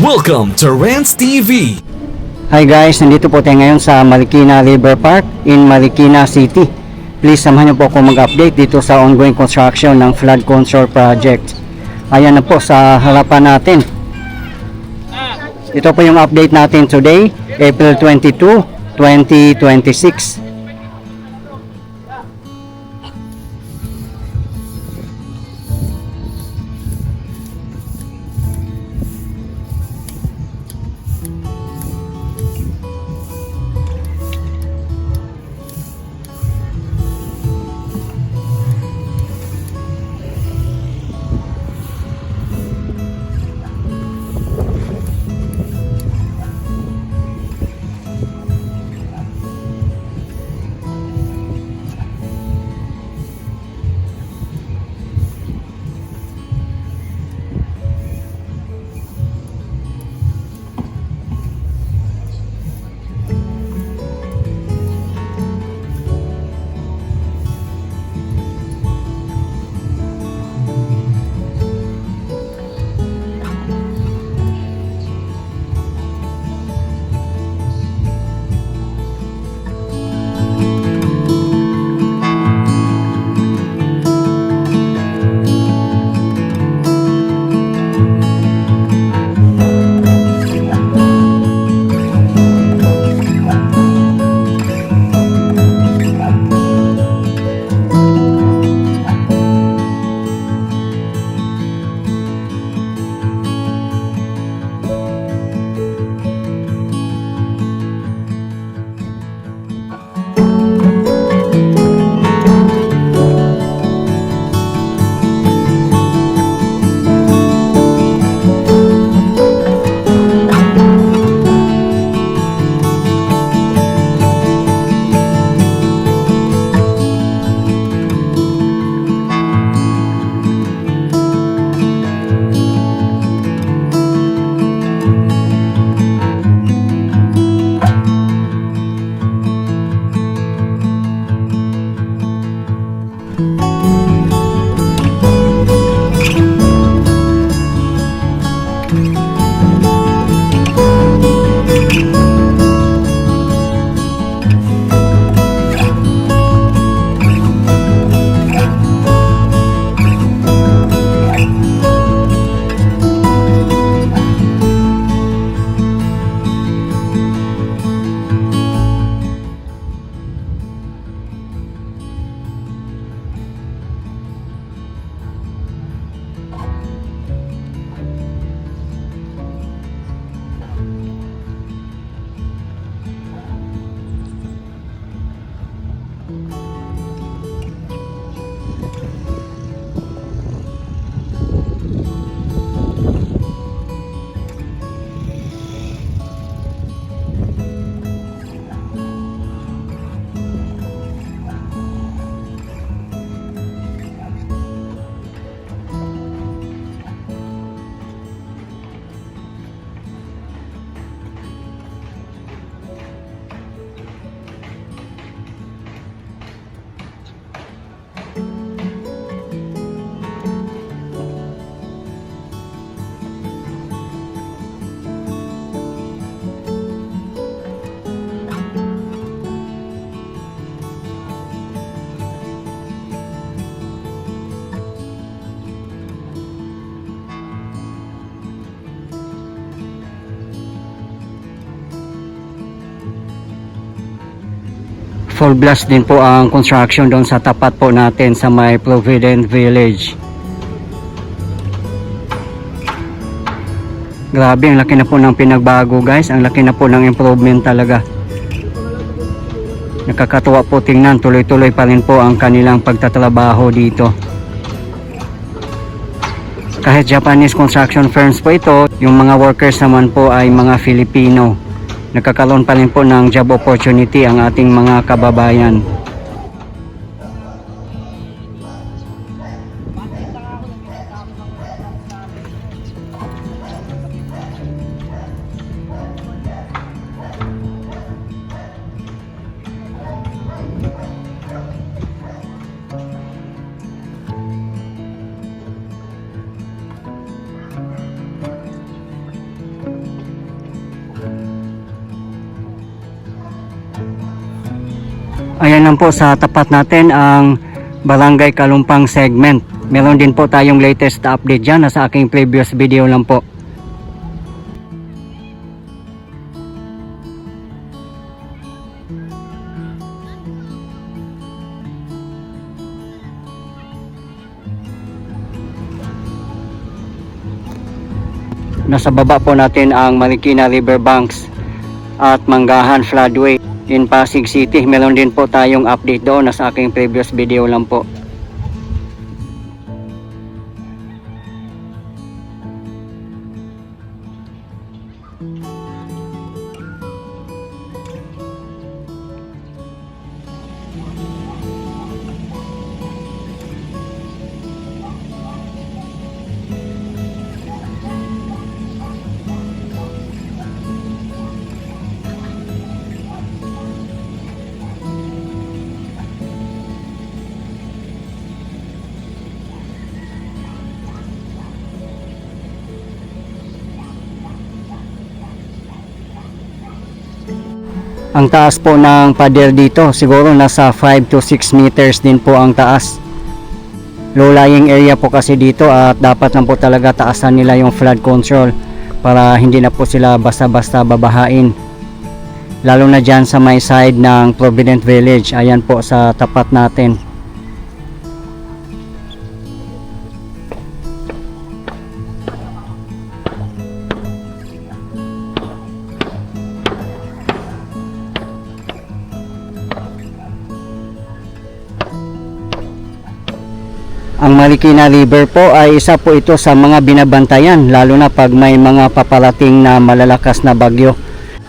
Welcome to Rants TV. Hi guys, nandito po tayo ngayon sa Marikina River Park in Marikina City. Please samahan niyo po ako mag-update dito sa ongoing construction ng flood control project. Ayan na po sa harapan natin. Ito po yung update natin today, April 22, 2026. Full blast din po ang construction doon sa tapat po natin sa may Provident Village. Grabe, ang laki na po ng pinagbago guys. Ang laki na po ng improvement talaga. Nakakatuwa po tingnan. Tuloy-tuloy pa rin po ang kanilang pagtatrabaho dito. Kahit Japanese construction firms po ito, yung mga workers naman po ay mga Filipino. Nagkakaroon pa rin po ng job opportunity ang ating mga kababayan. Ayan lang po sa tapat natin ang Barangay Kalumpang segment. Meron din po tayong latest update dyan na sa aking previous video lang po. Nasa baba po natin ang Marikina Riverbanks at Manggahan Floodway in Pasig City. Meron din po tayong update doon na sa aking previous video lang po. Ang taas po ng pader dito, siguro nasa 5 to 6 meters din po ang taas. Low lying area po kasi dito at dapat lang po talaga taasan nila yung flood control para hindi na po sila basta-basta babahain. Lalo na dyan sa may side ng Provident Village, ayan po sa tapat natin. Ang Marikina River po ay isa po ito sa mga binabantayan, lalo na pag may mga paparating na malalakas na bagyo.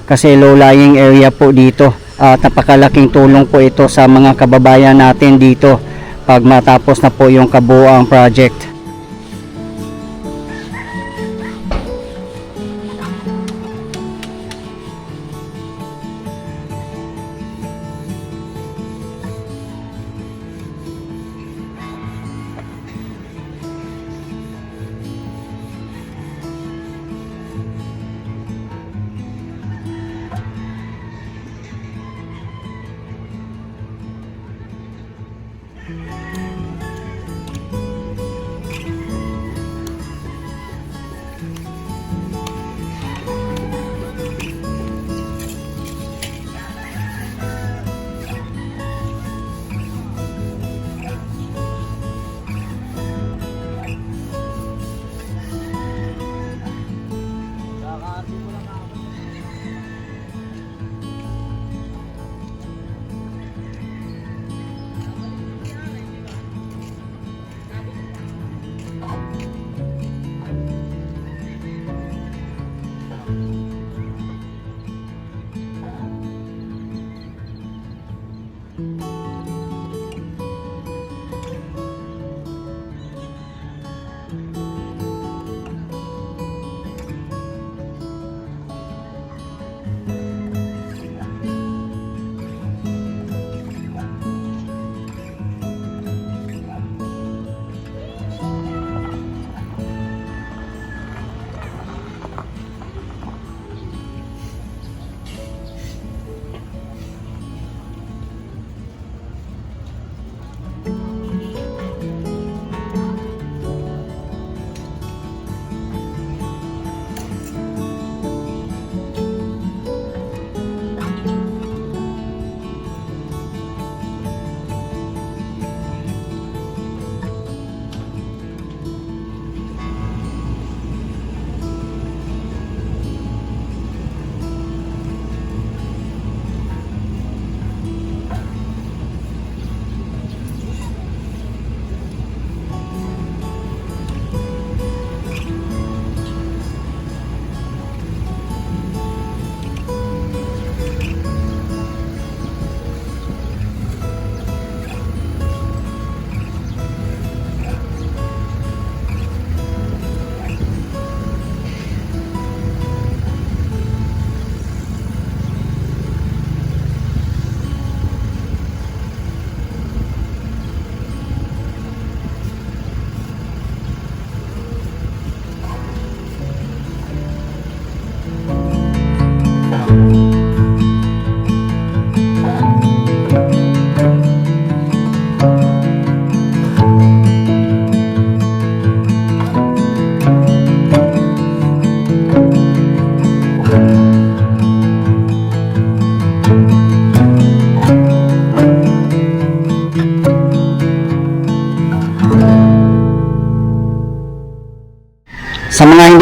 Kasi low lying area po dito at napakalaking tulong po ito sa mga kababayan natin dito pag matapos na po yung kabuuang project.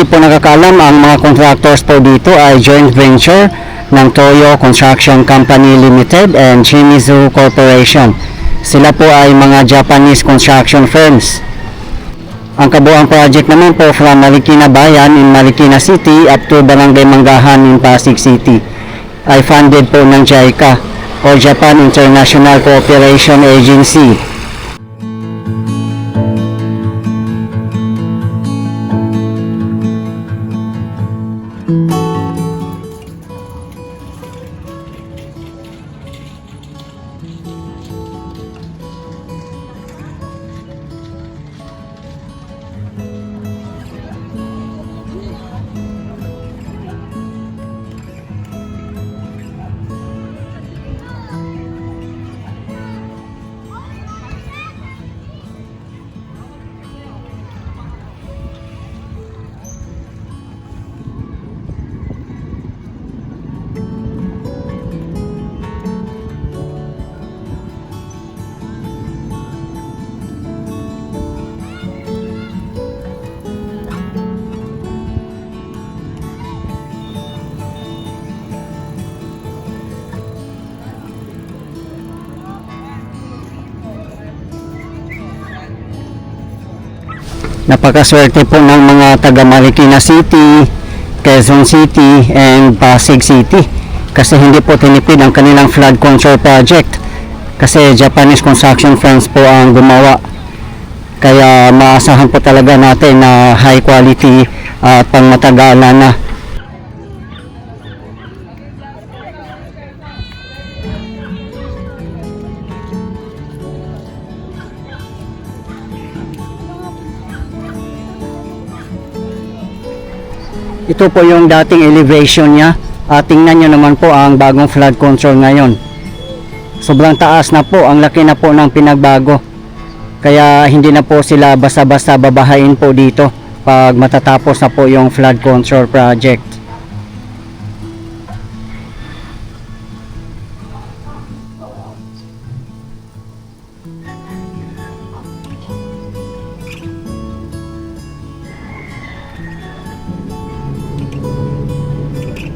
hindi po nakakaalam, ang mga contractors po dito ay joint venture ng Toyo Construction Company Limited and Shimizu Corporation. Sila po ay mga Japanese construction firms. Ang kabuang project naman po from Marikina Bayan in Marikina City up to Barangay Manggahan in Pasig City ay funded po ng JICA o Japan International Cooperation Agency. Napakaswerte po ng mga taga Marikina City, Quezon City, and Pasig City kasi hindi po tinipid ang kanilang flood control project kasi Japanese construction firms po ang gumawa. Kaya maasahan po talaga natin na high quality at pangmatagalan na. Ito po yung dating elevation niya. Tingnan nyo naman po ang bagong flood control ngayon. Sobrang taas na po, ang laki na po ng pinagbago. Kaya hindi na po sila basta-basta babahain po dito pag matatapos na po yung flood control project.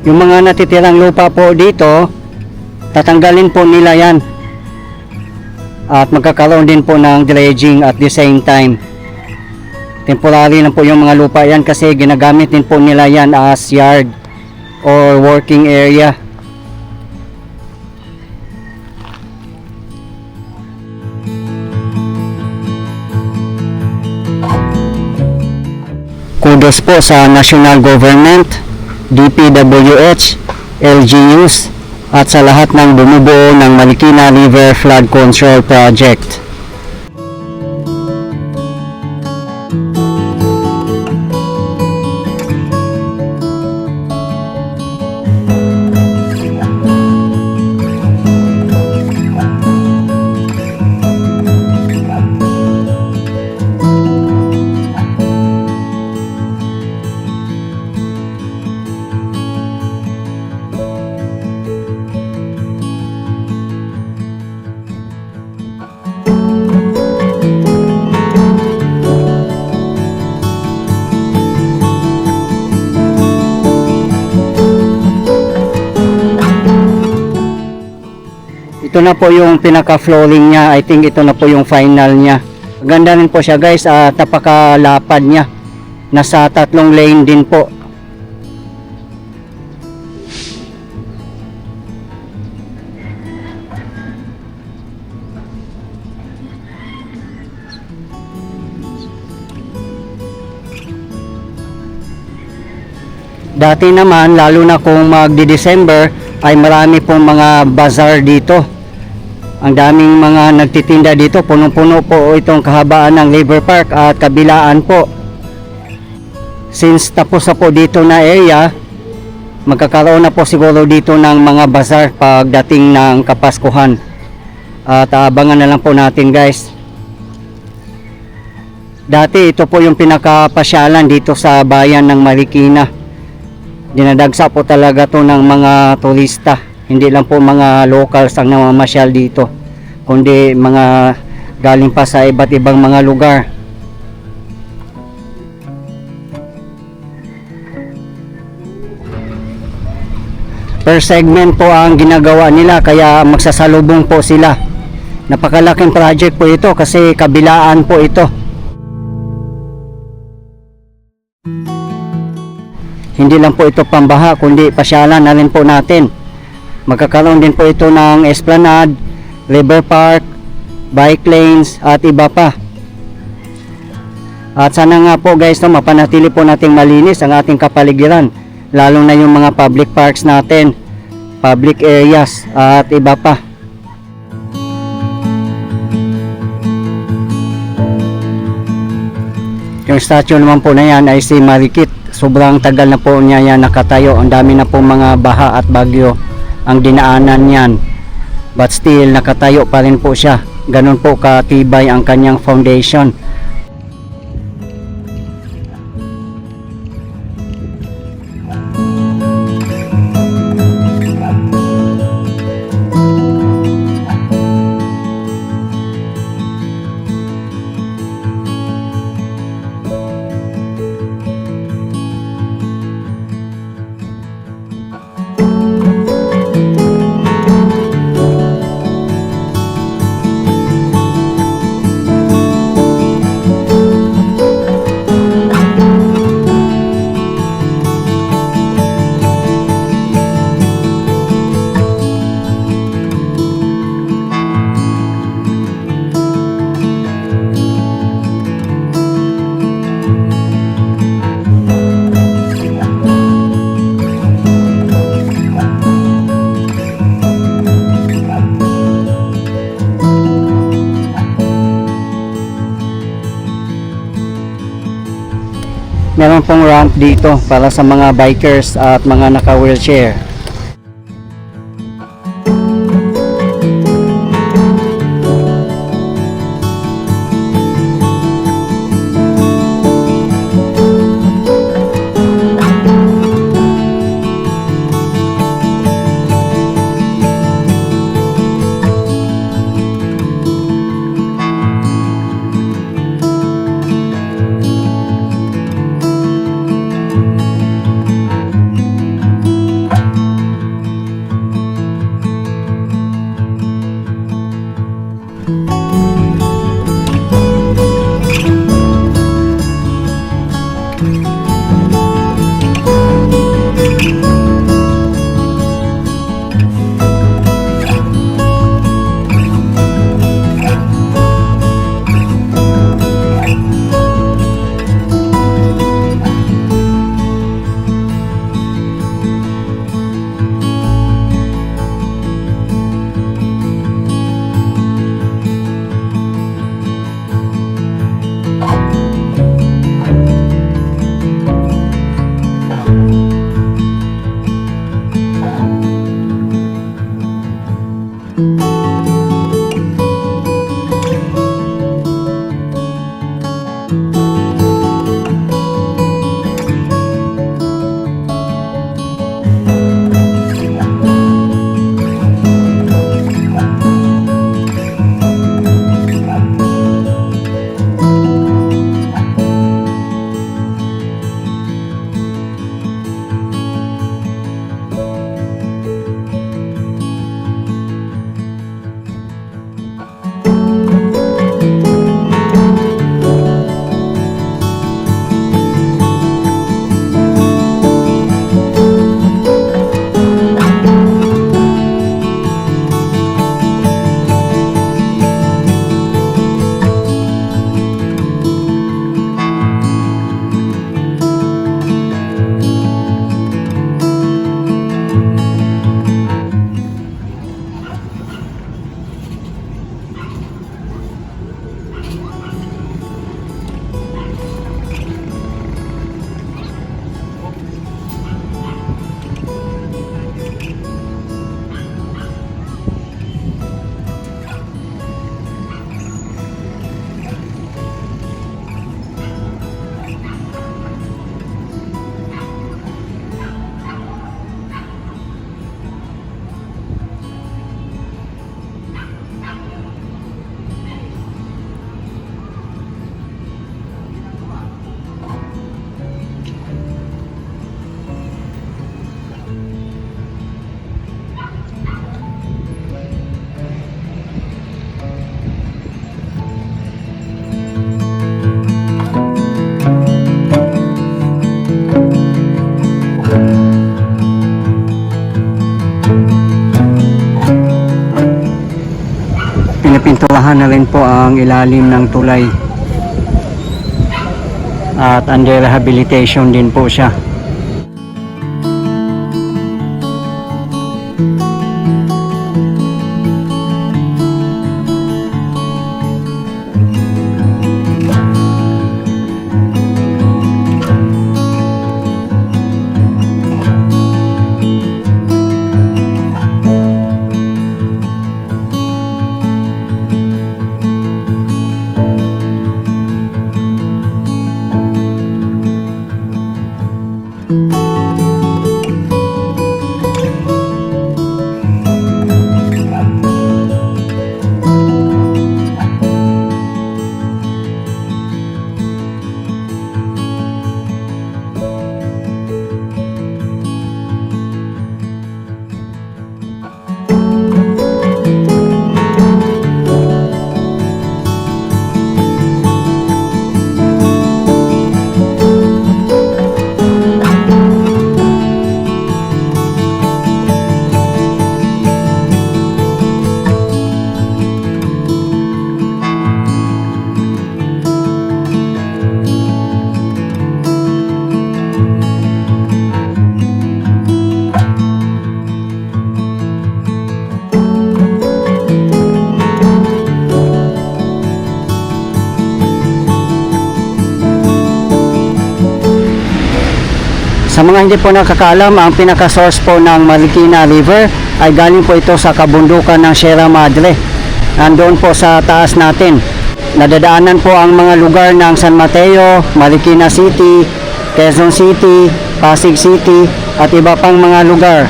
Yung mga natitirang lupa po dito, tatanggalin po nila yan. At magkakaroon din po ng dredging at the same time. Temporary lang po yung mga lupa yan kasi ginagamit din po nila yan as yard or working area. Kudos po sa national government, DPWH, LGUs, at sa lahat ng bumubuo ng Marikina River Flood Control Project. Ito na po yung pinaka-flooring niya. I think ito na po yung final niya. Ganda rin po siya guys at napakalapad niya. Nasa 3 lane din po. Dati naman, lalo na kung magdi-December, ay marami pong mga bazaar dito. Ang daming mga nagtitinda dito, punong-puno po itong kahabaan ng Labor Park at kabilaan po. Since tapos na po dito na area, magkakaroon na po siguro dito ng mga bazaar pagdating ng Kapaskuhan. At abangan na lang po natin guys. Dati ito po yung pinakapasyalan dito sa bayan ng Marikina. Dinadagsa po talaga to ng mga turista. Hindi lang po mga locals ang namamasyal dito, kundi mga galing pa sa iba't ibang mga lugar. Per segment po ang ginagawa nila kaya magsasalubong po sila. Napakalaking project po ito kasi kabilaan po ito. Hindi lang po ito pambaha kundi pasyalan na rin po natin. Magkakaroon din po ito ng esplanade, river park, bike lanes at iba pa. At sana nga po guys, mapanatili po nating malinis ang ating kapaligiran, lalo na yung mga public parks natin, public areas at iba pa. Yung statue naman po na yan ay si Marikit. Sobrang tagal na po niya yan nakatayo. Ang dami na po mga baha at bagyo ang dinaanan yan. But still nakatayo pa rin po siya. Ganun po katibay ang kanyang foundation. Meron pong ramp dito para sa mga bikers at mga naka-wheelchair. pininturahan na rin po ang ilalim ng tulay. At under rehabilitation din po siya. Sa mga hindi po nakakaalam, ang pinaka-source po ng Marikina River ay galing po ito sa kabundukan ng Sierra Madre. Nandoon po sa taas natin. Nadadaanan po ang mga lugar ng San Mateo, Marikina City, Quezon City, Pasig City at iba pang mga lugar.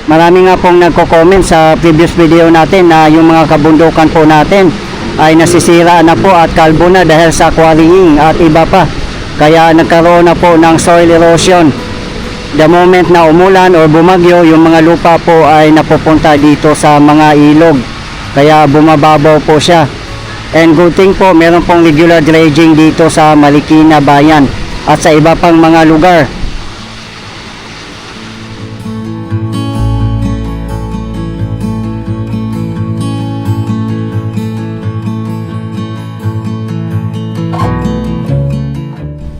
Marami nga pong nagko-comment sa previous video natin na yung mga kabundukan po natin ay nasisira na po at kalbo na dahil sa quarrying at iba pa. Kaya nagkaroon na po ng soil erosion. The moment na umulan o bumagyo, yung mga lupa po ay napupunta dito sa mga ilog. Kaya bumababaw po siya. And good thing po, meron pong regular dredging dito sa Marikina Bayan at sa iba pang mga lugar.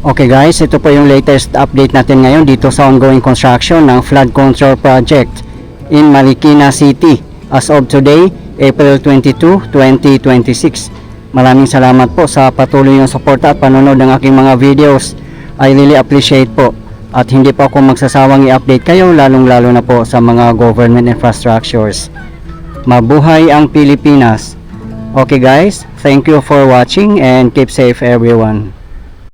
Okay guys, ito po yung latest update natin ngayon dito sa ongoing construction ng flood control project in Marikina City as of today, April 22, 2026. Maraming salamat po sa patuloy yung support at panonood ng aking mga videos. I really appreciate po. At hindi pa ako magsasawang i-update kayo lalong-lalo na po sa mga government infrastructures. Mabuhay ang Pilipinas! Okay guys, thank you for watching and keep safe everyone.